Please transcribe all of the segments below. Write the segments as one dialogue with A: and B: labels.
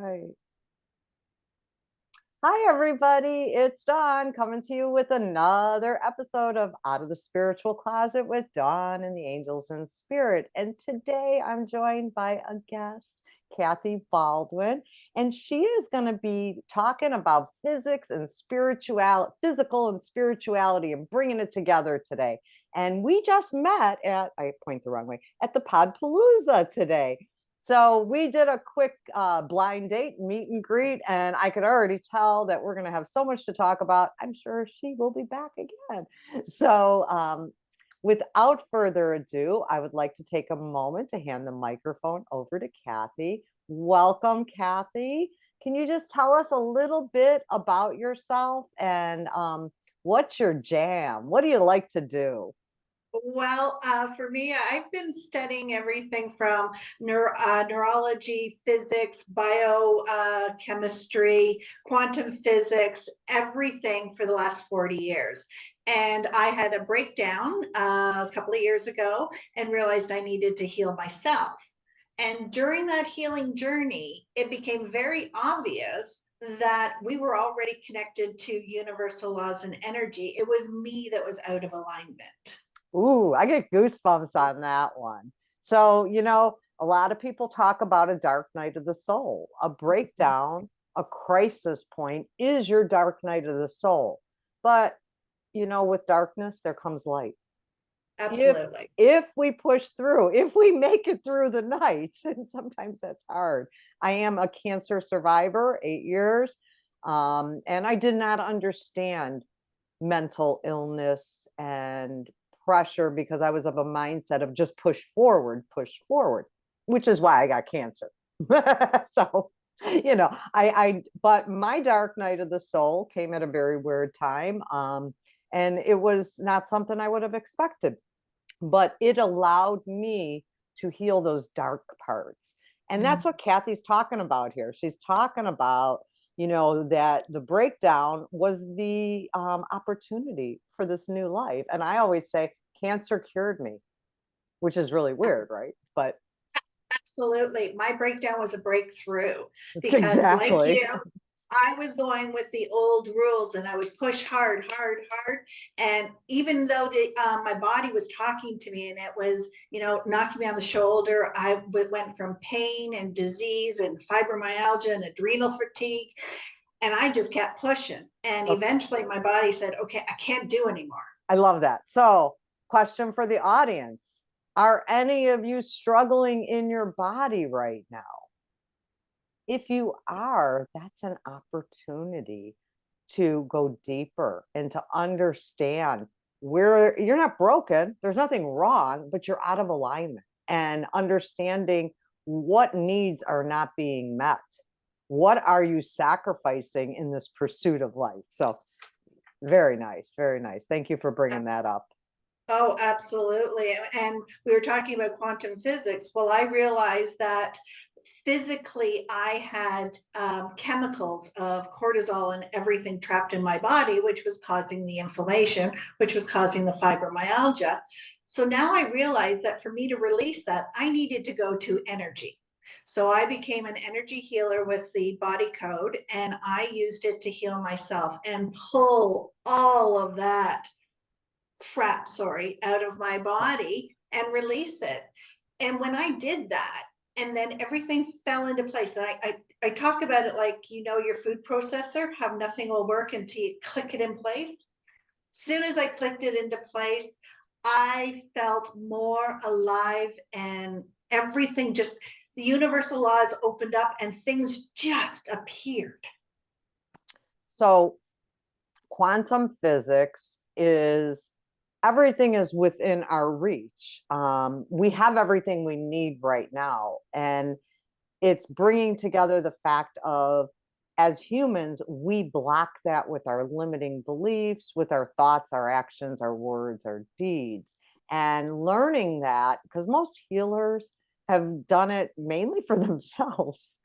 A: right. Hi, everybody. It's Dawn coming to you with another episode of Out of the Spiritual Closet with Dawn and the Angels in Spirit. And today I'm joined by a guest, Kathy Baldwin, and she is going to be talking about physics and spirituality, physical and spirituality, and bringing it together today. And we just met at, I point the wrong way, at the Podapooloza today. So we did a quick blind date, meet and greet, and I could already tell that we're going to have so much to talk about. I'm sure she will be back again. So without further ado, I would like to take a moment to hand the microphone over to Kathy. Welcome, Kathy. Can you just tell us a little bit about yourself and what's your jam? What do you like to do?
B: Well, for me, I've been studying everything from neurology, physics, biochemistry, quantum physics, everything for the last 40 years. And I had a breakdown a couple of years ago and realized I needed to heal myself. And during that healing journey, it became very obvious that we were already connected to universal laws and energy. It was me that was out of alignment.
A: Ooh, I get goosebumps on that one. So, a lot of people talk about a dark night of the soul. A breakdown, a crisis point is your dark night of the soul. But, with darkness, there comes light. If
B: Absolutely.
A: if we push through, if we make it through the night, and sometimes that's hard. I am a cancer survivor, 8 years, and I did not understand mental illness and pressure because I was of a mindset of just push forward, which is why I got cancer. So, but my dark night of the soul came at a very weird time. And it was not something I would have expected, but it allowed me to heal those dark parts. And that's what Kathy's talking about here. She's talking about that the breakdown was the opportunity for this new life. And I always say cancer cured me, which is really weird, right? But
B: Absolutely. My breakdown was a breakthrough because, like
A: exactly.
B: you, I was going with the old rules and I was pushed hard, hard, hard. And even though my body was talking to me and it was, knocking me on the shoulder, I went from pain and disease and fibromyalgia and adrenal fatigue. And I just kept pushing. And
A: Okay.
B: eventually my body said, okay, I can't do anymore.
A: I love that. So, question for the audience. Are any of you struggling in your body right now? If you are, that's an opportunity to go deeper and to understand where you're not broken. There's nothing wrong, but you're out of alignment, and understanding what needs are not being met. What are you sacrificing in this pursuit of life? So very nice. Very nice. Thank you for bringing that up.
B: Oh, absolutely. And we were talking about quantum physics. Well, I realized that physically I had chemicals of cortisol and everything trapped in my body, which was causing the inflammation, which was causing the fibromyalgia. So now I realized that for me to release that, I needed to go to energy. So I became an energy healer with the body code, and I used it to heal myself and pull all of that crap, sorry, out of my body and release it. And when I did that, and then everything fell into place. And I talk about it like, your food processor, how nothing will work until you click it in place. As soon as I clicked it into place, I felt more alive, and everything just, the universal laws opened up and things just appeared.
A: So, quantum physics is everything is within our reach. We have everything we need right now. And it's bringing together the fact of, as humans, we block that with our limiting beliefs, with our thoughts, our actions, our words, our deeds. And learning that, because most healers have done it mainly for themselves.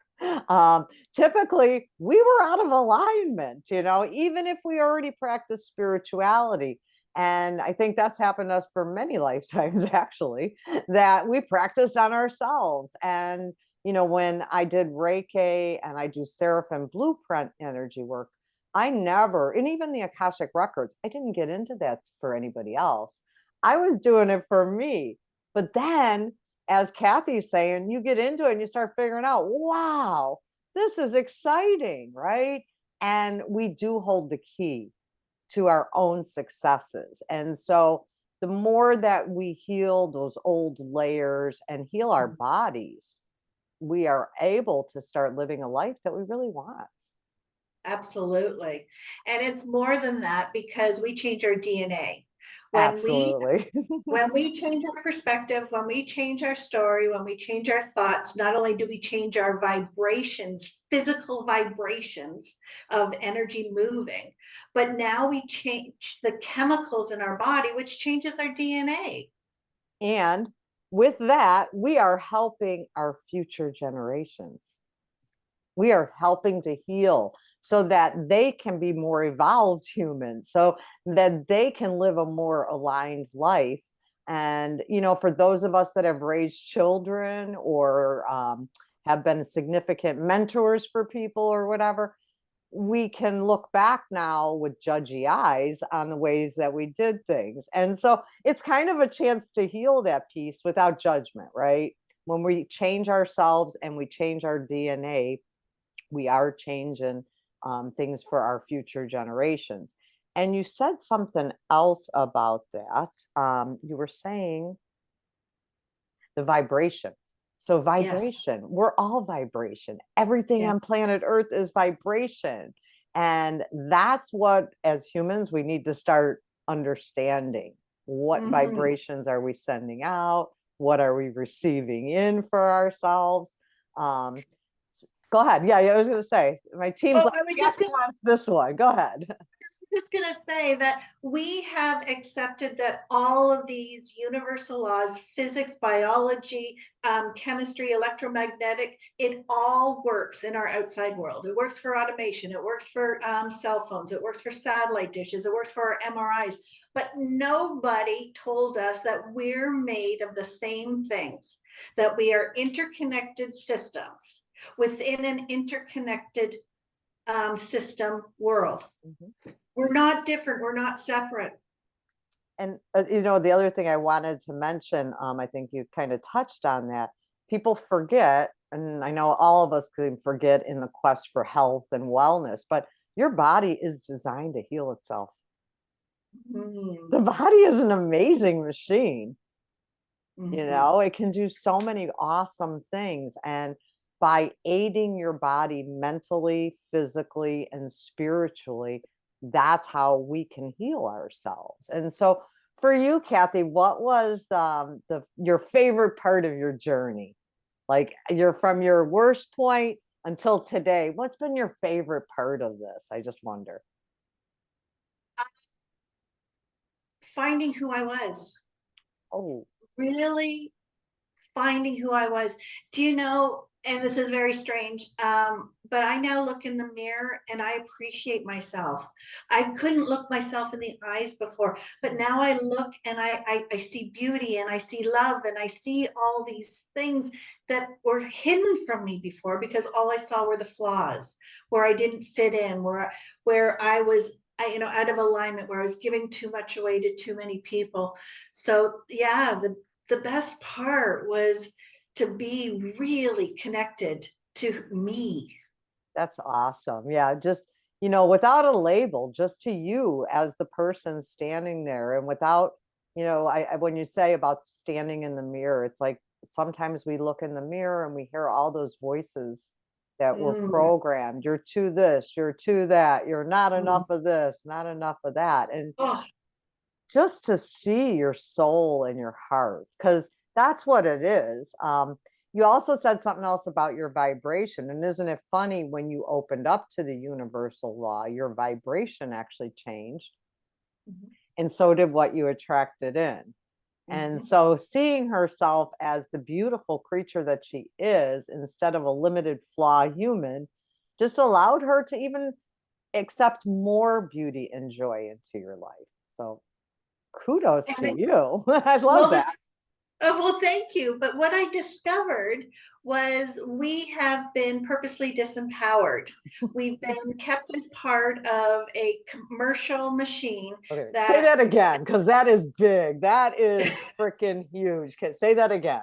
A: Typically, we were out of alignment, even if we already practice spirituality. And I think that's happened to us for many lifetimes, actually, that we practiced on ourselves. And when I did Reiki and I do Seraphim blueprint energy work, I never, and even the Akashic records, I didn't get into that for anybody else. I was doing it for me. But then, as Kathy's saying, you get into it and you start figuring out, wow, this is exciting, right? And we do hold the key to our own successes. And so the more that we heal those old layers and heal our bodies, we are able to start living a life that we really want.
B: Absolutely. And it's more than that because we change our DNA. When we
A: Absolutely.
B: when we change our perspective, when we change our story, when we change our thoughts, not only do we change our vibrations, physical vibrations of energy moving, but now we change the chemicals in our body, which changes our DNA.
A: And with that, we are helping our future generations. We are helping to heal so that they can be more evolved humans, so that they can live a more aligned life. And, for those of us that have raised children or have been significant mentors for people or whatever, we can look back now with judgy eyes on the ways that we did things. And so it's kind of a chance to heal that piece without judgment, right? When we change ourselves and we change our DNA, we are changing things for our future generations. And you said something else about that. You were saying the vibration. So,
B: Yes.
A: vibration, we're all vibration. Everything
B: Yeah.
A: on planet Earth is vibration. And that's what, as humans, we need to start understanding. What
B: Mhm.
A: vibrations are we sending out? What are we receiving in for ourselves? Um, Go ahead. Yeah, I was going to say, my team's
B: Oh,
A: like,
B: I was just
A: Kathy wants this one. Go ahead.
B: going to say that we have accepted that all of these universal laws, physics, biology, chemistry, electromagnetic, it all works in our outside world. It works for automation, it works for cell phones, it works for satellite dishes, it works for our MRIs. But nobody told us that we're made of the same things, that we are interconnected systems within an interconnected system world.
A: Mhm.
B: We're not different. We're not separate.
A: And, the other thing I wanted to mention, I think you kind of touched on that. People forget, and I know all of us can forget in the quest for health and wellness, but your body is designed to heal itself.
B: Mm.
A: The body is an amazing machine.
B: Mm-hmm.
A: It can do so many awesome things. And by aiding your body mentally, physically, and spiritually, that's how we can heal ourselves. And so for you, Kathy, what was your favorite part of your journey? Like, you're from your worst point until today. What's been your favorite part of this? I just wonder.
B: Finding who I was,
A: Oh,
B: really finding who I was. Do you know, and this is very strange, but I now look in the mirror and I appreciate myself. I couldn't look myself in the eyes before, but now I look and I see beauty and I see love and I see all these things that were hidden from me before because all I saw were the flaws, where I didn't fit in, where I was out of alignment, where I was giving too much away to too many people. So yeah, the best part was to be really connected to me.
A: that's awesome. Yeah, just, without a label, just to you as the person standing there, and without, when you say about standing in the mirror, it's like sometimes we look in the mirror and we hear all those voices that were
B: Mm,
A: programmed. You're to this, you're to that, you're not enough
B: mm.
A: of this, not enough of that. And
B: Oh,
A: just to see your soul and your heart, because that's what it is. You also said something else about your vibration. And isn't it funny, when you opened up to the universal law, your vibration actually changed,
B: mhm,
A: and so did what you attracted in. And
B: mhm.
A: so seeing herself as the beautiful creature that she is, instead of a limited flaw human, just allowed her to even accept more beauty and joy into your life. So kudos
B: And
A: to you. I love
B: well,
A: that.
B: well, thank you. But what I discovered was we have been purposely disempowered. We've been kept as part of a commercial machine
A: Okay, say
B: that
A: that again, because that is big. That is freaking huge. Okay, say that again.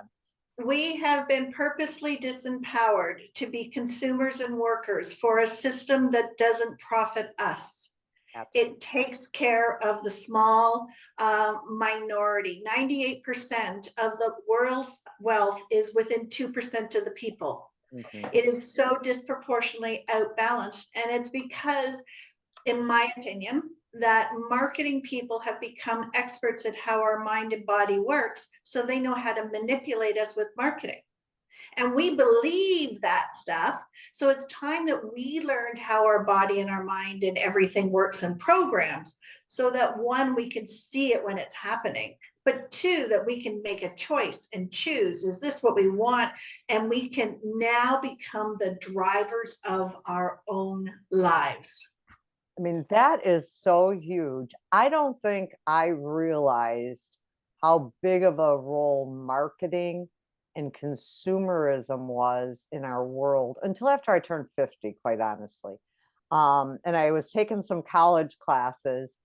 B: we have been purposely disempowered to be consumers and workers for a system that doesn't profit us.
A: Absolutely.
B: It takes care of the small minority. 98% of the world's wealth is within 2% of the people.
A: Mhm.
B: It is so disproportionately outbalanced. And it's because, in my opinion, that marketing people have become experts at how our mind and body works. So they know how to manipulate us with marketing. And we believe that stuff. So it's time that we learned how our body and our mind and everything works in programs, so that one, we can see it when it's happening, but two, that we can make a choice and choose, is this what we want? And we can now become the drivers of our own lives.
A: I mean, that is so huge. I don't think I realized how big of a role marketing and consumerism was in our world until after I turned 50, quite honestly. And I was taking some college classes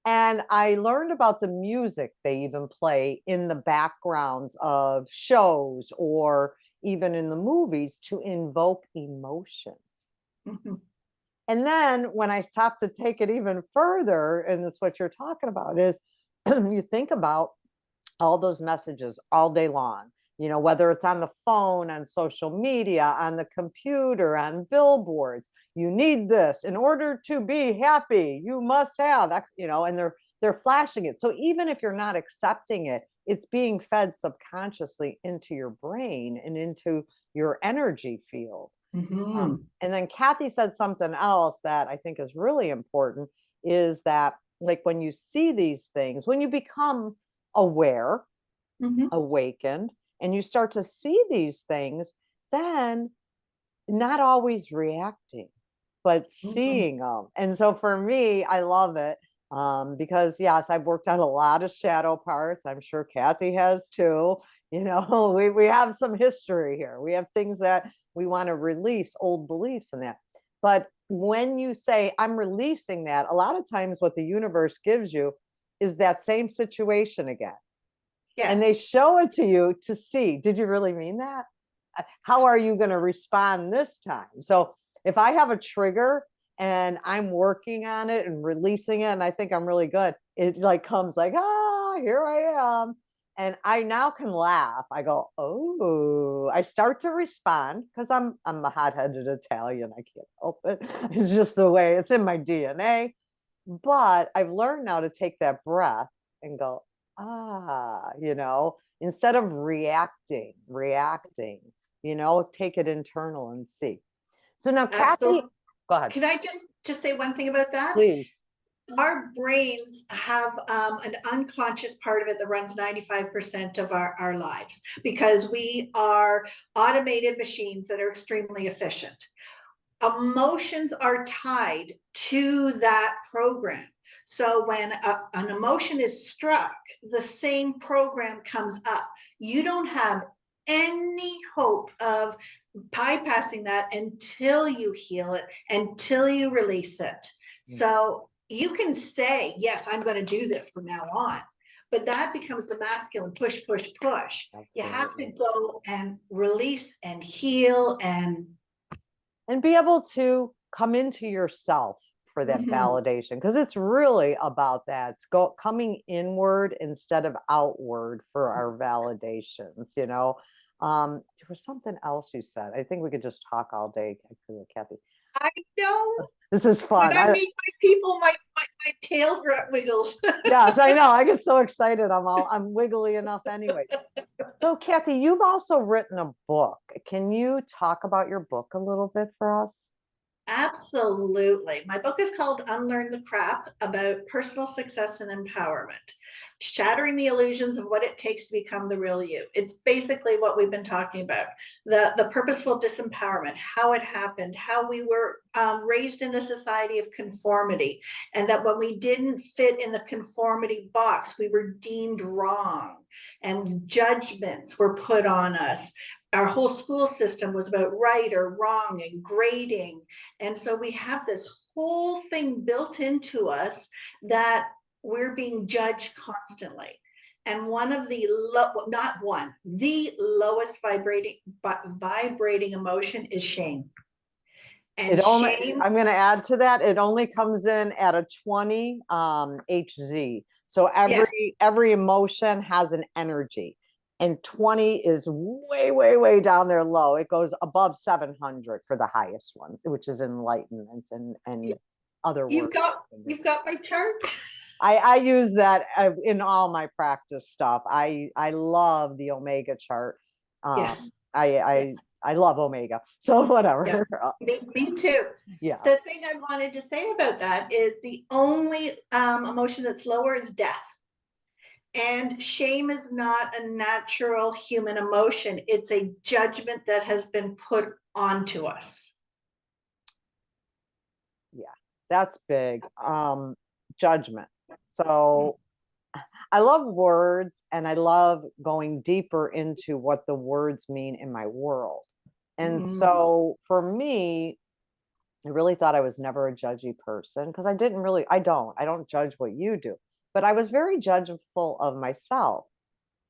A: and I learned about the music they even play in the backgrounds of shows or even in the movies to invoke emotions.
B: Mhm.
A: And then when I stopped to take it even further, and this what you're talking about is you think about all those messages all day long, whether it's on the phone, on social media, on the computer, on billboards, you need this in order to be happy. You must have X, and they're flashing it. So even if you're not accepting it, it's being fed subconsciously into your brain and into your energy field.
B: Mhm.
A: And then Kathy said something else that I think is really important is that, like, when you see these things, when you become aware,
B: Mhm.
A: awakened, and you start to see these things, then not always reacting, but
B: Mhm.
A: seeing them. And so for me, I love it because, yes, I've worked on a lot of shadow parts. I'm sure Kathy has too. We have some history here. We have things that we want to release, old beliefs and that. But when you say, I'm releasing that, a lot of times what the universe gives you is that same situation again. And they
B: Yes.
A: show it to you to see, did you really mean that? How are you going to respond this time? So if I have a trigger and I'm working on it and releasing it and I think I'm really good, it like comes like, here I am. And I now can laugh. I go, oh, I start to respond because I'm a hot-headed Italian. I can't help it. It's just the way it's in my DNA. But I've learned now to take that breath and go, instead of reacting, take it internal and see. So now, Kathy,
B: Absolutely.
A: go ahead,
B: Can I just say one thing about that?
A: please.
B: Our brains have an unconscious part of it that runs 95% of our lives, because we are automated machines that are extremely efficient. Emotions are tied to that program. So when an emotion is struck, the same program comes up. You don't have any hope of bypassing that until you heal it, until you release it.
A: Mm,
B: So you can say, yes, I'm going to do this from now on. But that becomes the masculine push, push, push. You have to
A: absolutely.
B: go and release and heal and
A: And be able to come into yourself for that
B: mhm.
A: validation because it's really about that. It's coming inward instead of outward for our validations. There was something else you said. I think we could just talk all day, Kathy.
B: I know
A: This is
B: when
A: fun.
B: I meet my people, my tail wiggles.
A: Yes, I know. I get so excited. I'm wiggly enough anyways. So Kathy, you've also written a book. Can you talk about your book a little bit for us?
B: Absolutely. My book is called Unlearn the Crap, about personal success and empowerment, shattering the illusions of what it takes to become the real you. It's basically what we've been talking about, the purposeful disempowerment, how it happened, how we were raised in a society of conformity, and that when we didn't fit in the conformity box, we were deemed wrong and judgments were put on us. our whole school system was about right or wrong and grading. And so we have this whole thing built into us that we're being judged constantly. And one of the not one, the lowest vibrating emotion is shame. And
A: It only,
B: shame,
A: I'm going to add to that, it only comes in at a 20 HZ. So
B: yes,
A: every emotion has an energy, and 20 is way, way, way down there low. It goes above 700 for the highest ones, which is enlightenment and other
B: you've
A: words.
B: got my chart.
A: I use that in all my practice stuff. I love the Omega chart.
B: Yes,
A: I
B: yes,
A: I love Omega. So
B: yeah,
A: whatever.
B: me too.
A: Yeah.
B: The thing I wanted to say about that is the only emotion that's lower is death. And shame is not a natural human emotion. It's a judgment that has been put onto us.
A: Yeah. That's big. Judgment. So I love words, and I love going deeper into what the words mean in my world. And
B: Mm,
A: so for me, I really thought I was never a judgy person because I don't judge what you do, but I was very judgeful of myself.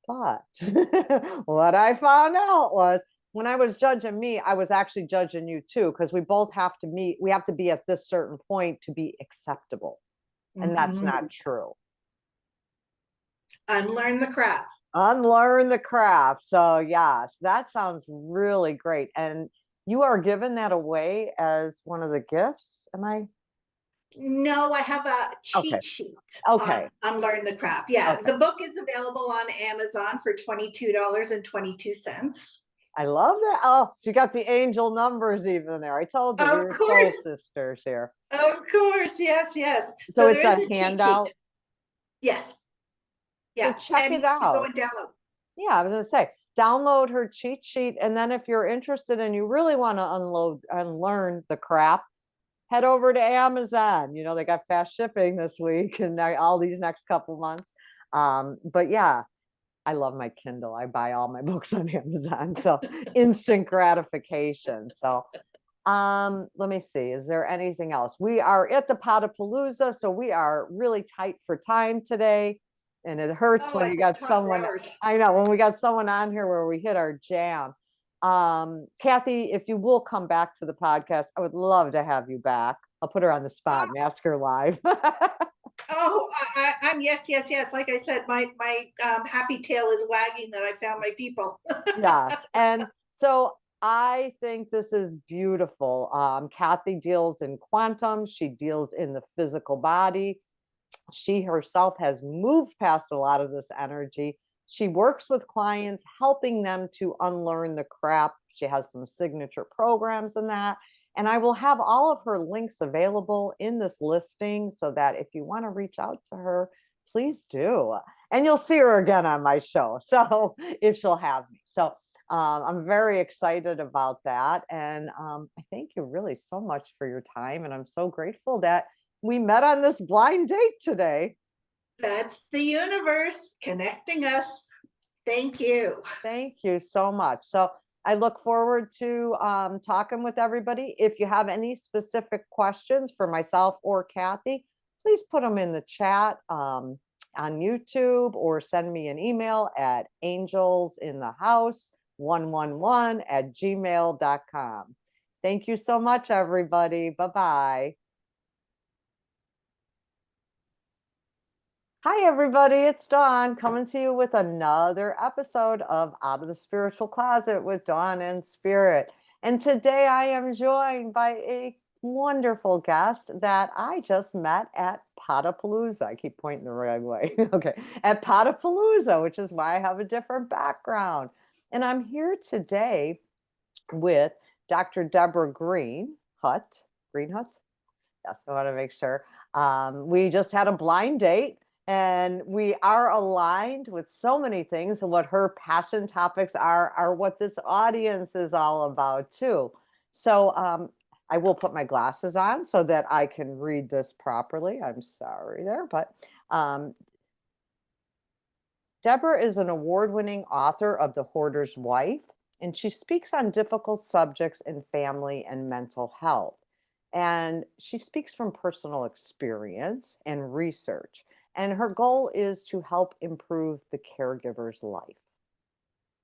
A: But what I found out was when I was judging me, I was actually judging you too, because we have to be at this certain point to be acceptable. And that's
B: mhm.
A: not true.
B: Unlearn the crap.
A: Unlearn the crap. So, yes, that sounds really great. And you are giving that away as one of the gifts. Am I?
B: No, I have a
A: Okay.
B: cheat sheet on
A: Okay.
B: Unlearn the Crap. Yeah,
A: Okay.
B: the book is available on Amazon for $22.22.
A: I love that. Oh, so you got the angel numbers even there. I told you we
B: Of
A: were soul
B: course,
A: sisters here.
B: yes, yes.
A: So
B: So
A: it's
B: there is
A: a
B: a cheat sheet.
A: handout.
B: Yes,
A: So
B: yeah,
A: check
B: and
A: it
B: you can go
A: out.
B: and download.
A: Yeah, I was going to say, download her cheat sheet. And then if you're interested and you really want to unlearn the crap, head over to Amazon. You know, they got fast shipping this week and all these next couple months. But yeah, I love my Kindle. I buy all my books on Amazon. So instant gratification. So let me see. Is there anything else? We are at the Podapooloza, so we are really tight for time today. And it hurts
B: Oh,
A: when
B: I
A: you
B: could
A: got
B: talk for
A: someone,
B: hours.
A: I know, when we got someone on here where we hit our jam. Kathy, if you will come back to the podcast, I would love to have you back. I'll put her on the spot and ask her live.
B: Oh, I'm yes, yes, yes. Like I said, my happy tail is wagging that I found my people.
A: Yes. And so I think this is beautiful. Kathy deals in quantum, she deals in the physical body. She herself has moved past a lot of this energy. She works with clients, helping them to unlearn the crap. She has some signature programs in that. And I will have all of her links available in this listing so that if you want to reach out to her, please do. And you'll see her again on my show. So if she'll have me. So I'm very excited about that. And I thank you really so much for your time. And I'm so grateful that we met on this blind date today.
B: That's the universe connecting us. Thank you.
A: Thank you so much. So I look forward to talking with everybody. If you have any specific questions for myself or Kathy, please put them in the chat on YouTube or send me an email at angelsinthehouse111@gmail.com. Thank you so much, everybody. Bye-bye. Hi, everybody. It's Dawn coming to you with another episode of Out of the Spiritual Closet with Dawn and Spirit. And today I am joined by a wonderful guest that I just met at Podapooloza. I keep pointing the right way. Okay. At Podapooloza, which is why I have a different background. And I'm here today with Dr. Deborah Greenhut. Yes, I want to make sure. We just had a blind date and we are aligned with so many things. And what her passion topics are what this audience is all about, too. So I will put my glasses on so that I can read this properly. I'm sorry there, but Deborah is an award-winning author of The Hoarder's Wife and she speaks on difficult subjects in family and mental health. And she speaks from personal experience and research. And her goal is to help improve the caregiver's life.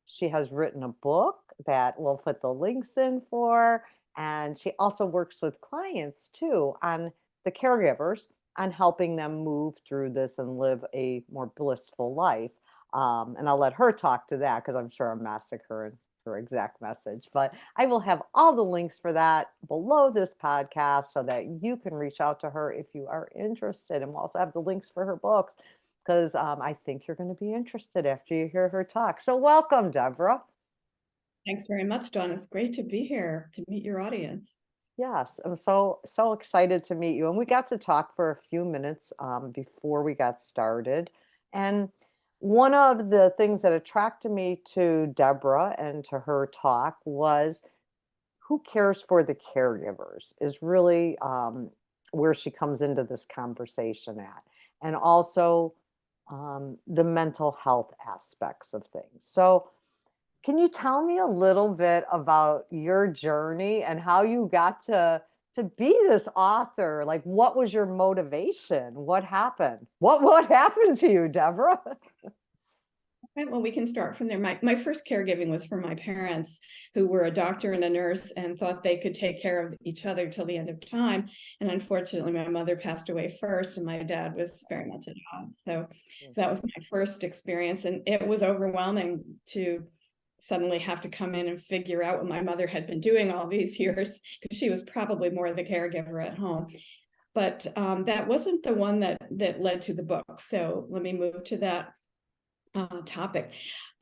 A: She has written a book that we'll put the links in for. And she also works with clients too on the caregivers on helping them move through this and live a more blissful life. And I'll let her talk to that because I'm sure I'm massacring her exact message. But I will have all the links for that below this podcast so that you can reach out to her if you are interested. And we'll also have the links for her books because I think you're going to be interested after you hear her talk. So, welcome, Deborah.
C: Thanks very much, Dawn. It's great to be here to meet your audience.
A: Yes, I'm so excited to meet you. And we got to talk for a few minutes before we got started. And one of the things that attracted me to Deborah and to her talk was who cares for the caregivers is really where she comes into this conversation at. And also the mental health aspects of things. So, can you tell me a little bit about your journey and how you got to be this author? Like, what was your motivation? What happened? What happened to you, Deborah?
C: Right, well, we can start from there. My first caregiving was for my parents, who were a doctor and a nurse and thought they could take care of each other till the end of time. And unfortunately, my mother passed away first, and my dad was very much at odds. So that was my first experience, and it was overwhelming to suddenly have to come in and figure out what my mother had been doing all these years, because she was probably more the caregiver at home. But that wasn't the one that led to the book. So let me move to that topic.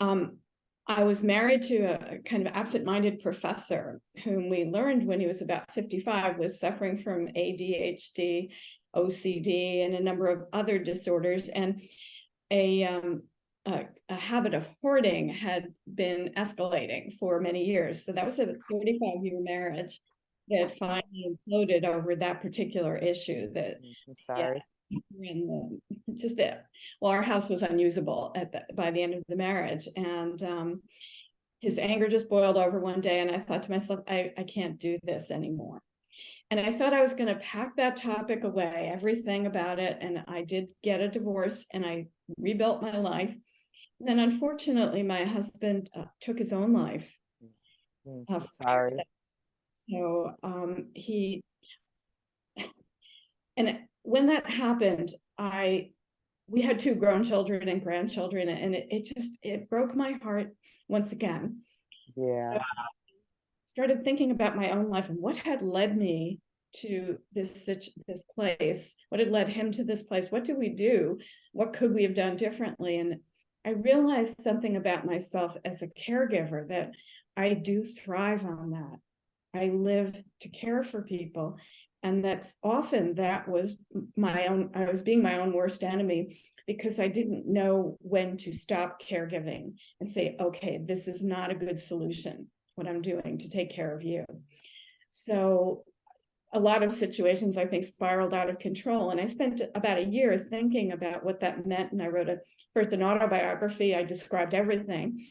C: I was married to a kind of absent-minded professor whom we learned when he was about 55 was suffering from ADHD, OCD, and a number of other disorders. And a habit of hoarding had been escalating for many years. So that was a 35-year marriage that finally imploded over that particular issue. That
A: I'm sorry.
C: and just that, well, our house was unusable by the end of the marriage, and his anger just boiled over one day, and I thought to myself, I can't do this anymore. And I thought I was going to pack that topic away, everything about it, and I did get a divorce, and I rebuilt my life. And then unfortunately, my husband took his own life.
A: I'm sorry.
C: So he, and when that happened, we had 2 grown children and grandchildren, and it broke my heart once again.
A: Yeah.
C: So I started thinking about my own life and what had led me to this place, what had led him to this place, what did we do, what could we have done differently? And I realized something about myself as a caregiver, that I do thrive on that. I live to care for people. And that's often that was I was being my own worst enemy, because I didn't know when to stop caregiving and say, okay, this is not a good solution, what I'm doing to take care of you. So a lot of situations, I think, spiraled out of control. And I spent about a year thinking about what that meant. And I wrote first an autobiography. I described everything.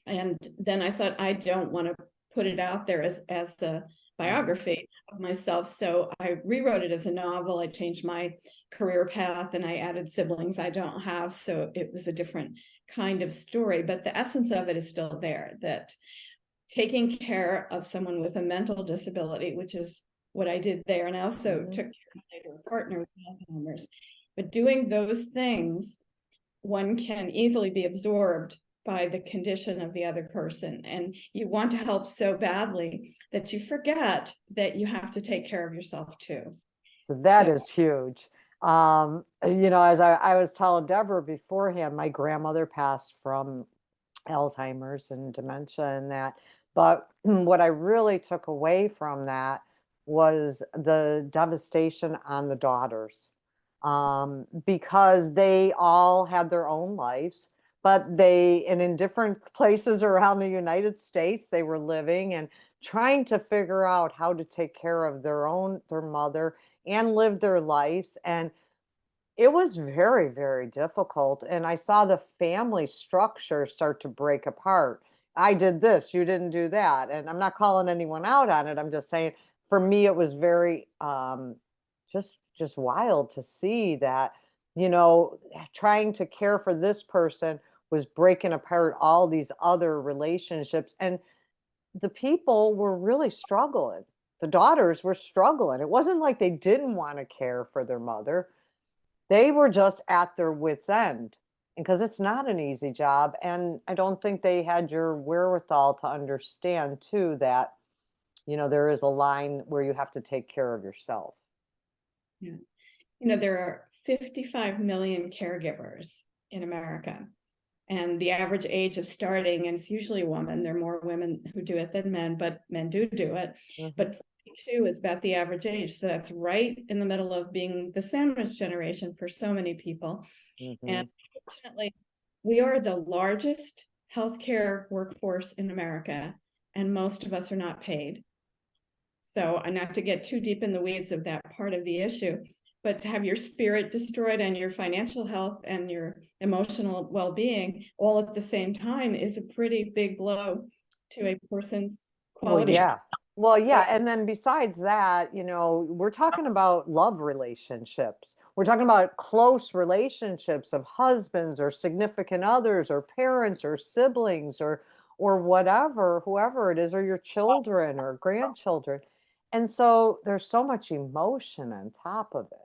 C: And then I thought, I don't want to put it out there as a biography of myself. So I rewrote it as a novel. I changed my career path and I added siblings I don't have. So it was a different kind of story, but the essence of it is still there, that taking care of someone with a mental disability, which is what I did there. And I also took care of my partner with Alzheimer's. But doing those things, one can easily be absorbed by the condition of the other person. And you want to help so badly that you forget that you have to take care of yourself too.
A: So that is huge. As I was telling Deborah beforehand, my grandmother passed from Alzheimer's and dementia and that. But what I really took away from that was the devastation on the daughters, because they all had their own lives, but and in different places around the United States, they were living and trying to figure out how to take care of their mother and live their lives. And it was very, very difficult. And I saw the family structure start to break apart. I did this, you didn't do that. And I'm not calling anyone out on it. I'm just saying, for me, it was very just wild to see that, trying to care for this person was breaking apart all these other relationships. And the people were really struggling. The daughters were struggling. It wasn't like they didn't want to care for their mother. They were just at their wits' end, because it's not an easy job. And I don't think they had your wherewithal to understand, too, that, there is a line where you have to take care of yourself.
C: Yeah. There are 55 million caregivers in America. And the average age of starting, and it's usually a woman, there are more women who do it than men, but men do it. But 42 is about the average age. So that's right in the middle of being the sandwich generation for so many people. And fortunately, we are the largest healthcare workforce in America, and most of us are not paid. So, not to get too deep in the weeds of that part of the issue, but to have your spirit destroyed and your financial health and your emotional well-being all at the same time is a pretty big blow to a person's quality.
A: Well, yeah. And then besides that, we're talking about love relationships. We're talking about close relationships of husbands or significant others or parents or siblings or whatever, whoever it is, or your children or grandchildren. And so there's so much emotion on top of it.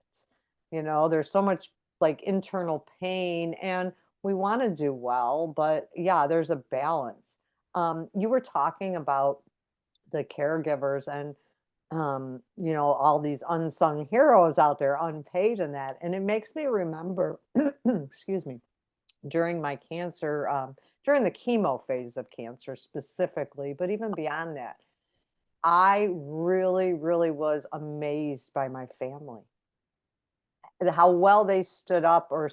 A: There's so much like internal pain, and we want to do well, but yeah, there's a balance. You were talking about the caregivers and all these unsung heroes out there, unpaid, and that, and it makes me remember excuse me, during my cancer, during the chemo phase of cancer specifically, but even beyond that, I really, really was amazed by my family, how well they stood up or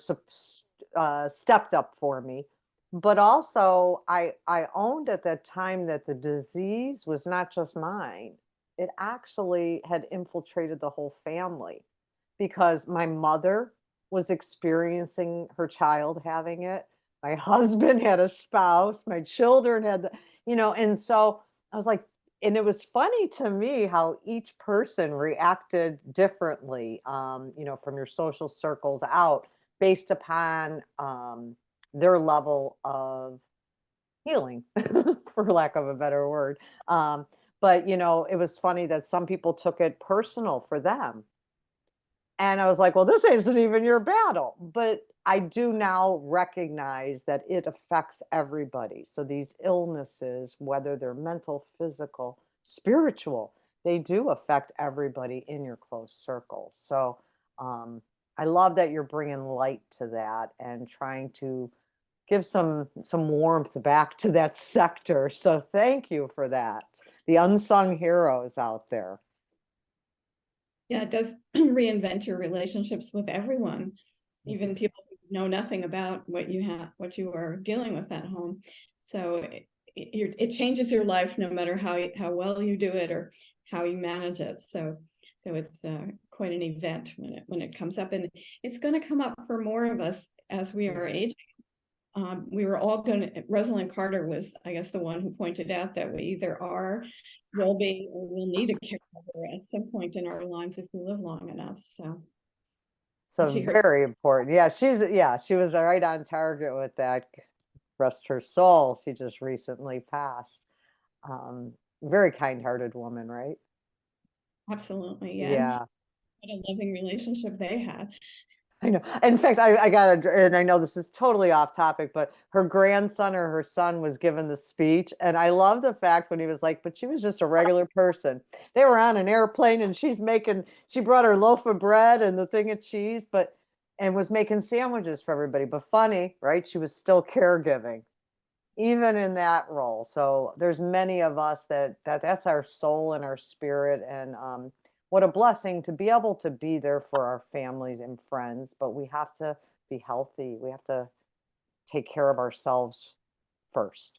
A: stepped up for me. But also, I owned at that time that the disease was not just mine. It actually had infiltrated the whole family, because my mother was experiencing her child having it. My husband had a spouse, my children had and so I was like, and it was funny to me how each person reacted differently, from your social circles out, based upon their level of healing, for lack of a better word. But it was funny that some people took it personal for them. And I was like, well, this isn't even your battle. But I do now recognize that it affects everybody. So these illnesses, whether they're mental, physical, spiritual, they do affect everybody in your close circle. So I love that you're bringing light to that and trying to give some warmth back to that sector. So thank you for that. The unsung heroes out there.
C: Yeah, it does reinvent your relationships with everyone, even people who know nothing about what you are dealing with at home. So it changes your life no matter how well you do it or how you manage it. So it's quite an event when it comes up, and it's going to come up for more of us as we are aging. We were all Rosalind Carter was, I guess, the one who pointed out that we either will be, or will need a caregiver at some point in our lives if we live long enough.
A: So very important. Yeah, she was right on target with that. Rest her soul. She just recently passed. Very kind-hearted woman, right?
C: Absolutely, yeah.
A: Yeah.
C: What a loving relationship they had.
A: I know. In fact, I got and I know this is totally off topic, but her grandson or her son was given the speech. And I love the fact when he was like, but she was just a regular person. They were on an airplane and she brought her loaf of bread and the thing of cheese, and was making sandwiches for everybody. But funny, right? She was still caregiving, even in that role. So there's many of us that's our soul and our spirit. And what a blessing to be able to be there for our families and friends, but we have to be healthy. We have to take care of ourselves first.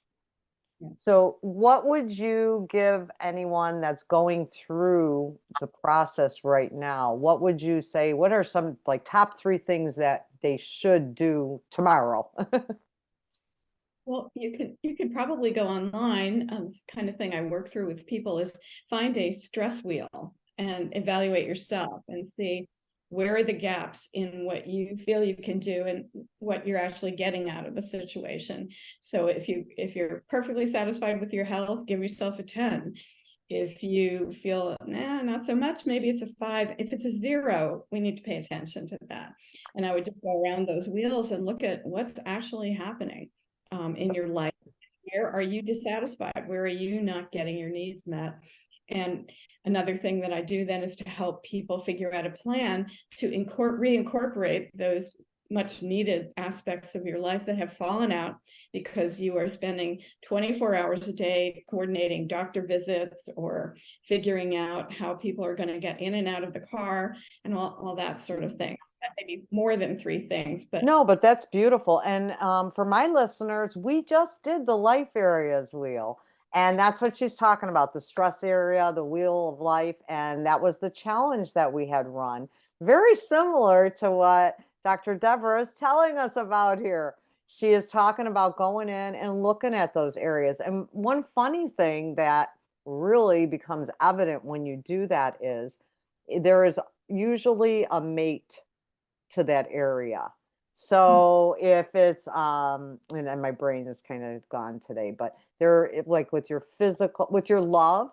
C: Yeah.
A: So what would you give anyone that's going through the process right now? What would you say, what are some like top 3 things that they should do tomorrow?
C: Well, you could probably go online. This kind of thing I work through with people is find a stress wheel and evaluate yourself and see where are the gaps in what you feel you can do and what you're actually getting out of a situation. So if you're perfectly satisfied with your health, give yourself a 10. If you feel, nah, not so much, maybe it's a 5. If it's a 0, we need to pay attention to that. And I would just go around those wheels and look at what's actually happening in your life. Where are you dissatisfied? Where are you not getting your needs met? And another thing that I do then is to help people figure out a plan to reincorporate those much needed aspects of your life that have fallen out because you are spending 24 hours a day coordinating doctor visits or figuring out how people are going to get in and out of the car and all that sort of thing. Maybe more than 3 things, but
A: No, but that's beautiful. And for my listeners, we just did the life areas wheel. And that's what she's talking about, the stress area, the wheel of life. And that was the challenge that we had run. Very similar to what Dr. Deborah is telling us about here. She is talking about going in and looking at those areas. And one funny thing that really becomes evident when you do that is there is usually a mate to that area. So if it's and my brain is kind of gone today, but there like with your physical, with your love,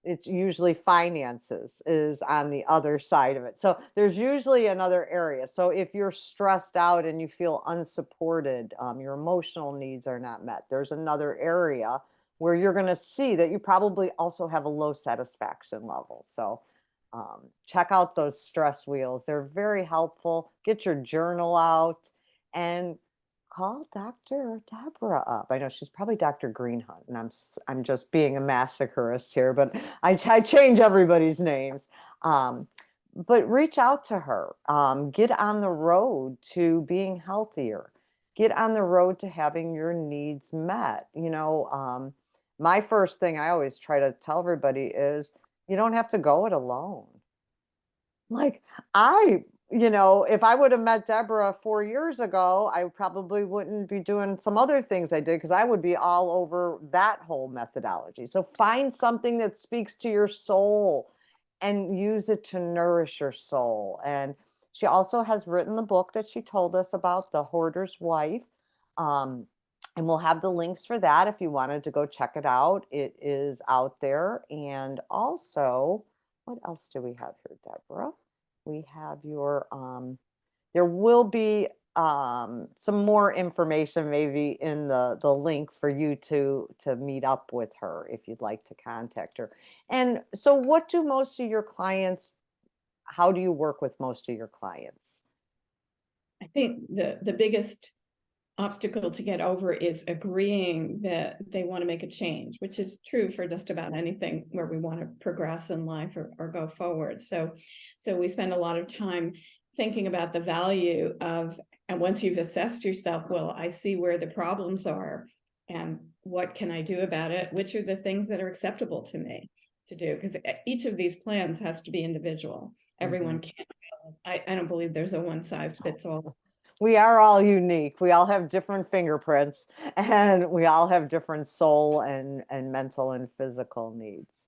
A: it's usually finances is on the other side of it. So there's usually another area. So if you're stressed out and you feel unsupported, your emotional needs are not met, there's another area where you're going to see that you probably also have a low satisfaction level. So check out those stress wheels. They're very helpful. Get your journal out and call Dr. Deborah up. I know she's probably Dr. Greenhunt, and I'm just being a massacreist here, but I change everybody's names. But reach out to her. Get on the road to being healthier. Get on the road to having your needs met. My first thing I always try to tell everybody is you don't have to go it alone. Like if I would have met Deborah 4 years ago, I probably wouldn't be doing some other things I did because I would be all over that whole methodology. So find something that speaks to your soul and use it to nourish your soul. And she also has written the book that she told us about, The Hoarder's Wife. And we'll have the links for that if you wanted to go check it out. It is out there. And also, what else do we have here, Deborah? We have your, there will be some more information maybe in the link for you to meet up with her if you'd like to contact her. And so what do most of your clients, how do you work with most of your clients?
C: I think the biggest obstacle to get over is agreeing that they want to make a change, which is true for just about anything where we want to progress in life or go forward. So we spend a lot of time thinking about the value of, and once you've assessed yourself, well, I see where the problems are and what can I do about it? Which are the things that are acceptable to me to do? Because each of these plans has to be individual. Everyone can't. I don't believe there's a one size fits all.
A: We are all unique. We all have different fingerprints and we all have different soul and mental and physical needs.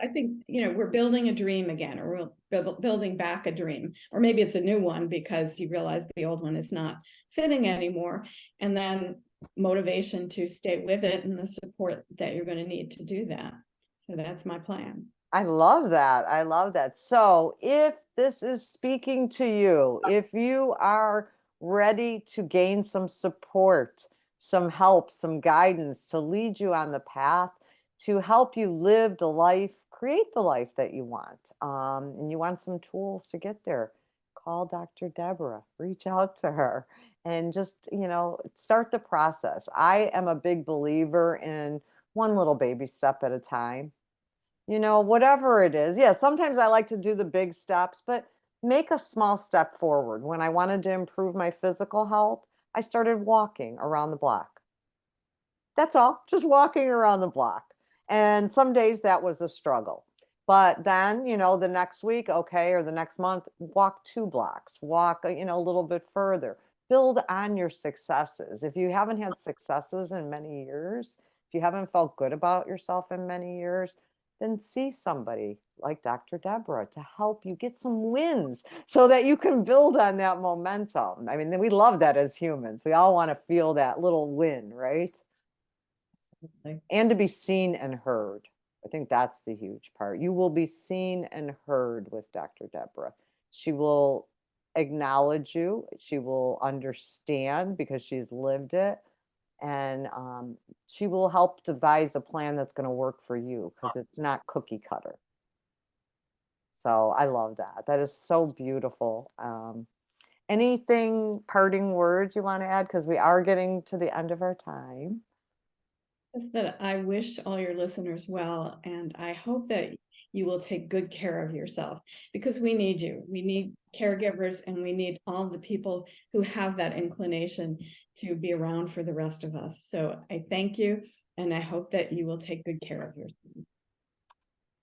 C: I think, we're building a dream again, or we're building back a dream, or maybe it's a new one because you realize the old one is not fitting anymore. And then motivation to stay with it and the support that you're going to need to do that. So that's my plan.
A: I love that. I love that. So if this is speaking to you, if you are ready to gain some support, some help, some guidance to lead you on the path to help you live the life, create the life that you want, and you want some tools to get there, call Dr. Deborah, reach out to her, and just, start the process. I am a big believer in one little baby step at a time. Whatever it is. Yeah, sometimes I like to do the big steps, but make a small step forward. When I wanted to improve my physical health, I started walking around the block. That's all, just walking around the block. And some days that was a struggle. But then, the next week, okay, or the next month, walk 2 blocks, walk, a little bit further. build on your successes. If you haven't had successes in many years, if you haven't felt good about yourself in many years, then see somebody like Dr. Deborah to help you get some wins so that you can build on that momentum. I mean, we love that as humans. We all want to feel that little win, right? And to be seen and heard. I think that's the huge part. You will be seen and heard with Dr. Deborah. She will acknowledge you. She will understand because she's lived it. And she will help devise a plan that's going to work for you because it's not cookie cutter. So I love that. That is so beautiful. Anything, parting words you want to add? Because we are getting to the end of our time.
C: Just that I wish all your listeners well, and I hope that you will take good care of yourself, because we need you. We need caregivers, and we need all the people who have that inclination to be around for the rest of us. So I thank you, and I hope that you will take good care of yourself.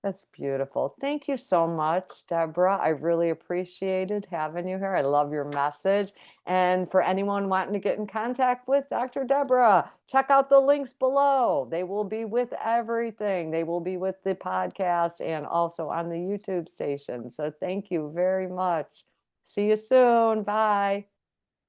A: That's beautiful. Thank you so much, Deborah. I really appreciated having you here. I love your message. And for anyone wanting to get in contact with Dr. Deborah, check out the links below. They will be with everything. They will be with the podcast and also on the YouTube station. So thank you very much. See you soon. Bye.